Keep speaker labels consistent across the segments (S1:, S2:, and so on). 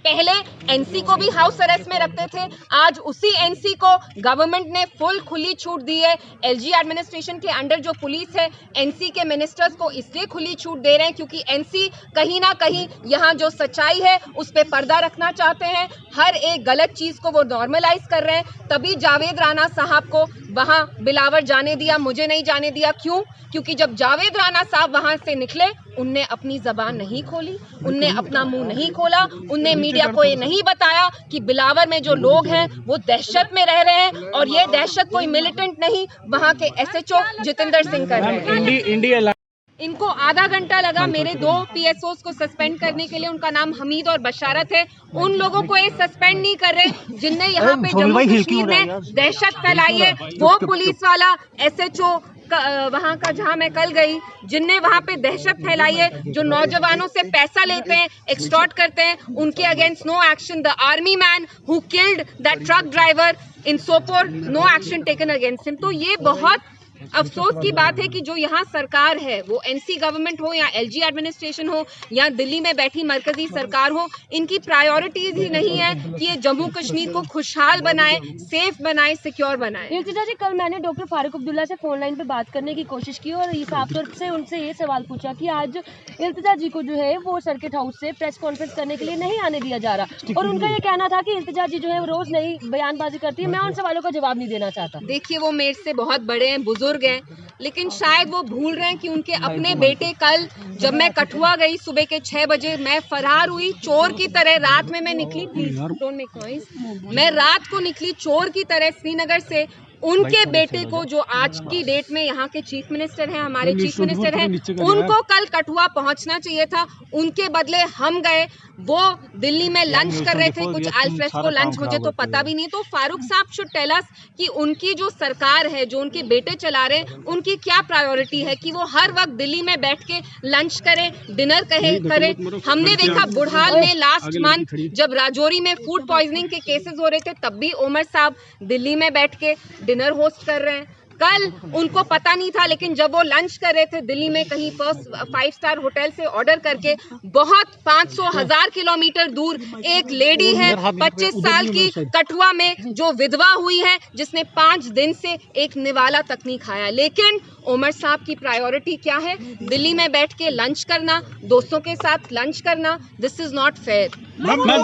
S1: पहले एनसी को भी हाउस अरेस्ट में रखते थे, आज उसी एनसी को गवर्नमेंट ने फुल खुली छूट दी है। एलजी एडमिनिस्ट्रेशन के अंडर जो पुलिस है, एनसी के मिनिस्टर्स को इसलिए खुली छूट दे रहे हैं क्योंकि एनसी कहीं ना कहीं यहाँ जो सच्चाई है उस पर पर्दा रखना चाहते हैं, हर एक गलत चीज को वो नॉर्मलाइज कर रहे हैं। तभी जावेद राणा साहब को वहां बिलावर जाने दिया, मुझे नहीं जाने दिया। क्यों? क्योंकि जब जावेद राणा साहब वहां से निकले, उनने अपनी जबान नहीं खोली, उनने अपना मुंह नहीं खोला, उनने मीडिया को ये नहीं बताया कि बिलावर में जो लोग हैं वो दहशत में रह रहे हैं और ये दहशत कोई मिलिटेंट नहीं, वहां के एसएचओ जितेंद्र सिंह कर रहे हैं। इनको आधा घंटा लगा मेरे 2 पीएसओस को सस्पेंड करने के लिए। उनका नाम हमीद और बशारत है। उन लोगों को ये सस्पेंड नहीं कर रहे जिनने यहाँ पे जम्मू कश्मीर में दहशत फैलाई है। वो पुलिस वाला एसएचओ वहाँ का जहाँ मैं कल गई, जिनने वहाँ पे दहशत फैलाई है, जो नौजवानों से पैसा लेते हैं, एक्सटॉर्ट करते हैं, उनके against no action. The army man who killed that truck driver in Sopore, no action taken against him. तो ये बहुत अफसोस की बात है कि जो यहाँ सरकार है, वो एनसी गवर्नमेंट हो या एलजी एडमिनिस्ट्रेशन हो या दिल्ली में बैठी मरकजी सरकार हो, इनकी प्रायोरिटीज ही नहीं है कि ये जम्मू कश्मीर को खुशहाल बनाए, सेफ बनाए, सिक्योर बनाए।
S2: इल्तिजा जी, कल मैंने डॉक्टर फारूक अब्दुल्ला से फोन लाइन पे बात करने की कोशिश की और साफ तौर से उनसे ये सवाल पूछा कि आज इल्तिजा जी को जो है वो सर्किट हाउस से प्रेस कॉन्फ्रेंस करने के लिए नहीं आने दिया जा रहा, और उनका ये कहना था कि इल्तिजा जी जो है रोज नई बयानबाजी करती है, मैं उन सवालों का जवाब नहीं देना चाहता।
S1: देखिए, वो मेरे से बहुत बड़े हैं, बुजुर्ग हैं, लेकिन शायद वो भूल रहे हैं कि उनके अपने बेटे, कल जब मैं कठुआ गई सुबह के 6 बजे, मैं फरार हुई चोर की तरह। रात में मैं निकली, प्लीज डोंट मेक नॉइज, मैं रात को निकली चोर की तरह श्रीनगर से। उनके बेटे को, जो आज की डेट में यहाँ के चीफ मिनिस्टर हैं, हमारे चीफ मिनिस्टर हैं, उनको कल कठुआ पहुंचना चाहिए था, उनके बदले हम गए। वो दिल्ली में लंच कर रहे थे, कुछ अल्फ्रेस्को लंच, मुझे तो पता भी नहीं। तो फारूक साहब शुड टेल अस कि उनकी जो सरकार है, जो उनके बेटे चला रहे हैं, उनकी क्या प्रायोरिटी है कि वो हर वक्त दिल्ली में बैठ के लंच करें, डिनर करें। हमने देखा बुढ़ाल में लास्ट मंथ जब राजौरी में फूड पॉइजनिंग के केसेस हो रहे थे, तब भी उमर साहब दिल्ली में बैठ के डिनर होस्ट कर रहे हैं। कल उनको पता नहीं था, लेकिन जब वो लंच कर रहे थे दिल्ली में कहीं 5 स्टार होटल से ऑर्डर करके, बहुत 500,000 किलोमीटर दूर एक लेडी है 25 साल की कठुआ में, जो विधवा हुई है, जिसने 5 दिन से एक निवाला तक नहीं खाया। लेकिन उमर साहब की प्रायोरिटी क्या है? दिल्ली में बैठ के लंच करना, दोस्तों के साथ लंच करना। This is not fair.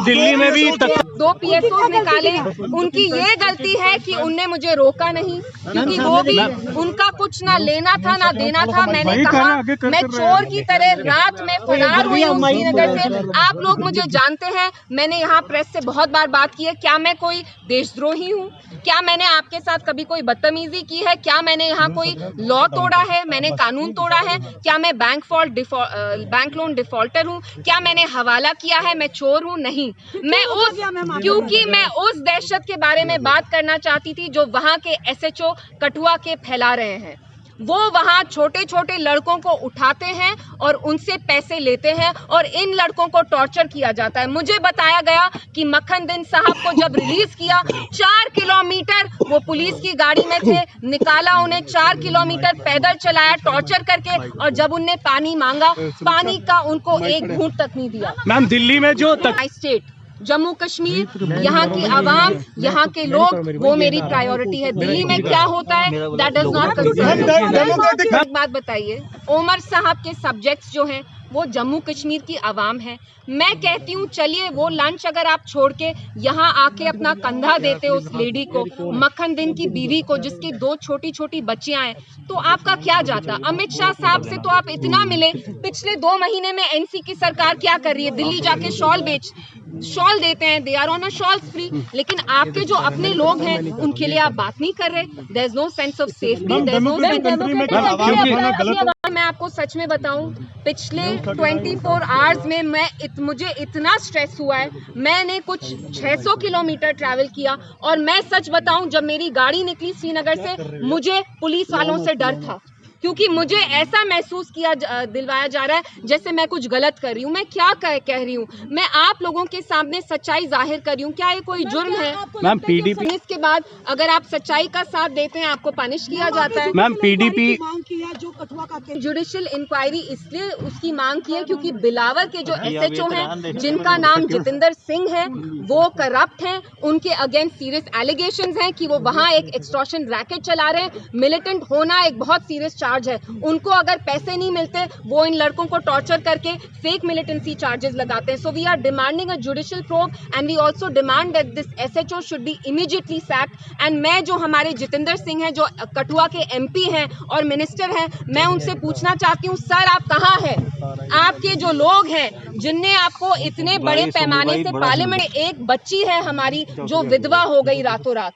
S3: Delhi में भी
S1: 2 पीएसओ निकाले, उनकी ये गलती है कि उनने मुझे रोका नहीं, क्योंकि वो भी उनका कुछ ना लेना था ना देना था। मैंने कहा मैं चोर की तरह रात में फरार हुई हूँ श्रीनगर से। आप लोग मुझे जानते हैं, मैंने यहाँ प्रेस से बहुत बार बात की है। क्या मैं कोई देशद्रोही हूँ? क्या मैंने आपके साथ कभी कोई बदतमीजी की है? क्या मैंने यहाँ कोई लॉ तोड़ा है? मैंने कानून तोड़ा है? क्या मैं बैंक लोन डिफॉल्टर हूँ? क्या मैंने हवाला किया है? मैं चोर हूँ? नहीं। क्योंकि मैं उस दहशत के बारे में बात करना चाहती थी जो वहाँ के एसएचओ कठुआ के फैला रहे हैं। वो वहाँ छोटे छोटे लड़कों को उठाते हैं और उनसे पैसे लेते हैं, और इन लड़कों को टॉर्चर किया जाता है। मुझे बताया गया कि मक्खनदीन साहब को जब रिलीज किया, 4 किलोमीटर वो पुलिस की गाड़ी में थे, निकाला उन्हें, 4 किलोमीटर पैदल चलाया टॉर्चर करके, और जब उनने पानी मांगा, पानी का उनको एक घूंट तक नहीं दिया।
S3: मैम, दिल्ली में जो
S1: स्टेट जम्मू कश्मीर, यहाँ की आवाम, यहाँ के लोग, वो मेरी प्रायोरिटी है। दिल्ली में क्या होता है दैट डज नॉट कंसर्न। एक बात बताइए, उमर साहब के सब्जेक्ट्स जो हैं वो जम्मू कश्मीर की आवाम है। मैं कहती हूँ चलिए वो लंच अगर आप छोड़ के यहाँ आके अपना कंधा देते उस लेडी को, मक्खनदीन की बीवी को, जिसकी 2 छोटी छोटी बच्चियां हैं, तो आपका क्या जाता? अमित शाह साहब से तो आप इतना मिले। पिछले 2 महीने में एनसी की सरकार क्या कर रही है? दिल्ली जाके शॉल देते हैं, they are on a shawls free. लेकिन आपके जो अपने लोग हैं उनके लिए आप बात नहीं कर रहे। There is no sense of safety, there is no sense. मैं आपको सच में बताऊं, पिछले 24 आवर्स में मुझे इतना स्ट्रेस हुआ है। मैंने कुछ 600 किलोमीटर ट्रैवल किया, और मैं सच बताऊं, जब मेरी गाड़ी निकली श्रीनगर से, मुझे पुलिस वालों से डर था। क्योंकि मुझे ऐसा महसूस दिलवाया जा रहा है जैसे मैं कुछ गलत कर रही हूँ। मैं क्या कह रही हूँ, मैं आप लोगों के सामने सच्चाई जाहिर कर रही हूँ। क्या ये कोई जुर्म है?
S3: मैम पीडीपी
S1: इसके बाद अगर आप सच्चाई का साथ देते हैं आपको पनिश किया जाता है।
S3: मैम पीडीपी
S1: जुडिशियल इंक्वायरी इसलिए उसकी मांग की है क्योंकि बिलावर के जो SHO हैं जिनका नाम जितेंद्र सिंह है वो करप्ट हैं। उनके अगेंस्ट सीरियस एलिगेशंस हैं कि वो वहां एक एक्सटॉर्शन रैकेट चला रहे हैं। मिलिटेंट होना एक बहुत सीरियस चार्ज है। उनको अगर पैसे नहीं मिलते वो इन लड़कों को टॉर्चर करके फेक मिलिटेंसी चार्जेस लगाते हैं। So we are demanding a judicial probe and we also demand that this SHO should be immediately sacked. And मैं जो हमारे जितेंद्र सिंह हैं जो कठुआ के MP हैं और मिनिस्टर हैं, मैं उनसे पूछना चाहती हूँ सर आप कहाँ हैं? आपके जो लोग हैं जिनने आपको इतने बड़े पैमाने से पार्लियामेंट, एक बच्ची है हमारी जो विधवा हो गई रातों रात,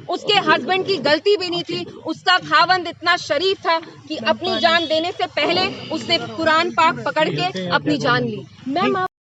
S1: उसके हस्बैंड की गलती भी नहीं थी। उसका खावंद इतना शरीफ था कि अपनी जान देने से पहले उसने कुरान पाक पकड़ के अपनी जान ली।
S2: मैम